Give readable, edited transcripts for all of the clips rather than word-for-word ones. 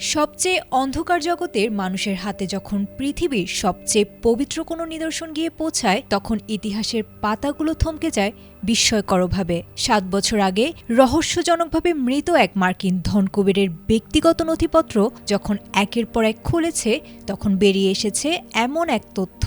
সবচেয়ে অন্ধকার জগতের মানুষের হাতে যখন পৃথিবীর সবচেয়ে পবিত্র কোনো নিদর্শন গিয়ে পৌঁছায়, তখন ইতিহাসের পাতাগুলো থমকে যায় বিস্ময়করভাবে। 7 বছর আগে রহস্যজনকভাবে মৃত এক মার্কিন ধনকুবেরের ব্যক্তিগত নথিপত্র যখন একের পর এক খুলেছে, তখন বেরিয়ে এসেছে এমন এক তথ্য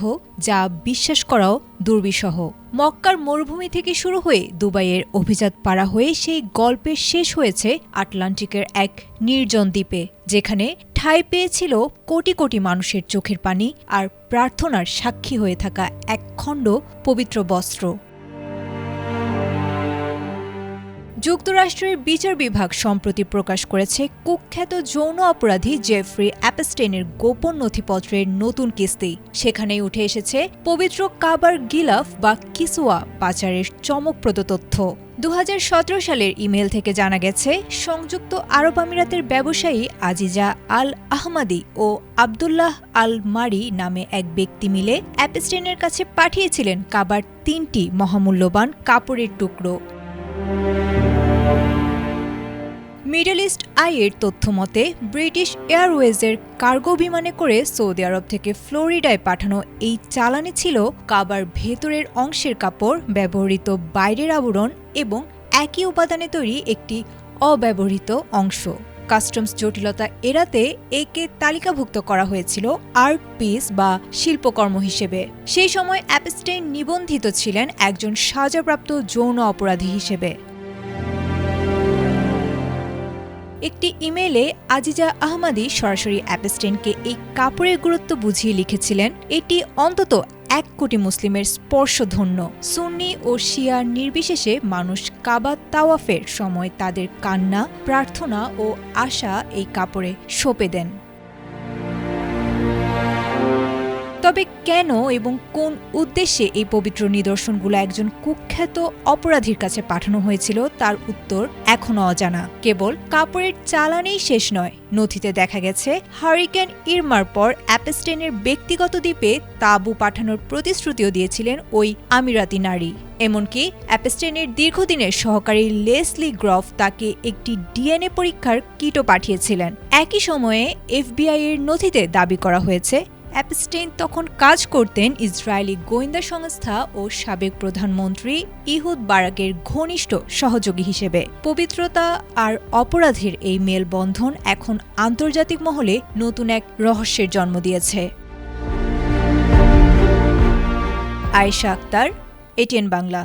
যা বিশ্বাস করাও দুর্বিষহ। মক্কার মরুভূমি থেকে শুরু হয়ে দুবাইয়ের অভিজাত পাড়া হয়ে সেই গল্পের শেষ হয়েছে আটলান্টিকের এক নির্জন দ্বীপে, যেখানে ঠাঁই পেয়েছিল কোটি কোটি মানুষের চোখের পানি আর প্রার্থনার সাক্ষী হয়ে থাকা এক খণ্ড পবিত্র বস্ত্র। যুক্তরাষ্ট্রের বিচার বিভাগ সম্প্রতি প্রকাশ করেছে কুখ্যাত যৌন অপরাধী জেফ্রি অ্যাপস্টেইনের গোপন নথিপত্রের নতুন কিস্তি। সেখানেই উঠে এসেছে পবিত্র কাবার গিলাফ বা কিসওয়া পাচারের চমকপ্রদ তথ্য। 2017 সালের ইমেল থেকে জানা গেছে, সংযুক্ত আরব আমিরাতের ব্যবসায়ী আজিজা আল আহমাদি ও আবদুল্লাহ আল মারি নামে এক ব্যক্তি মিলে অ্যাপস্টেইনের কাছে পাঠিয়েছিলেন কাবার 3টি মহামূল্যবান কাপড়ের টুকরো। মিডল ইস্ট আইয়ের তথ্য মতে, ব্রিটিশ এয়ারওয়েজের কার্গো বিমানে করে সৌদি আরব থেকে ফ্লোরিডায় পাঠানো এই চালানে ছিল কাবার ভেতরের অংশের কাপড়, ব্যবহৃত বাইরের আবরণ এবং একই উপাদানে তৈরি একটি অব্যবহৃত অংশ। কাস্টমস জটিলতা এড়াতে একে তালিকাভুক্ত করা হয়েছিল আর্ট পিস বা শিল্পকর্ম হিসেবে। সেই সময় অ্যাপস্টেইন নিবন্ধিত ছিলেন একজন সাজাপ্রাপ্ত যৌন অপরাধী হিসেবে। একটি ইমেইলে আজিজা আহমাদি সরাসরি অ্যাপস্টেইনকে এই কাপড়ের গুরুত্ব বুঝিয়ে লিখেছিলেন, এটি অন্তত 1 কোটি মুসলিমের স্পর্শধন্য। সুন্নি ও শিয়া নির্বিশেষে মানুষ কাবা তাওয়াফের সময় তাদের কান্না, প্রার্থনা ও আশা এই কাপড়ে সঁপে দেন। তবে কেন এবং কোন উদ্দেশ্যে এই পবিত্র নিদর্শনগুলো একজন কুখ্যাত অপরাধীর কাছে পাঠানো হয়েছিল তার উত্তর এখনও অজানা। কেবল কাপড়ের চালানেই শেষ নয়, নথিতে দেখা গেছে হারিকেন ইরমার পর অ্যাপস্টেইনের ব্যক্তিগত দ্বীপে তাঁবু পাঠানোর প্রতিশ্রুতিও দিয়েছিলেন ওই আমিরাতি নারী। এমনকি অ্যাপস্টেইনের দীর্ঘদিনের সহকারী লেসলি গ্রফ তাকে একটি ডিএনএ পরীক্ষার কিটও পাঠিয়েছিলেন। একই সময়ে এফবিআই এর নথিতে দাবি করা হয়েছে, অ্যাপস্টেইন তখন কাজ করতেন ইসরায়েলি গোয়েন্দা সংস্থা ও সাবেক প্রধানমন্ত্রী ইহুদ বারাকের ঘনিষ্ঠ সহযোগী হিসেবে। পবিত্রতা আর অপরাধের এই মেলবন্ধন এখন আন্তর্জাতিক মহলে নতুন এক রহস্যের জন্ম দিয়েছে। আয়েশা আক্তার, এটিএন বাংলা।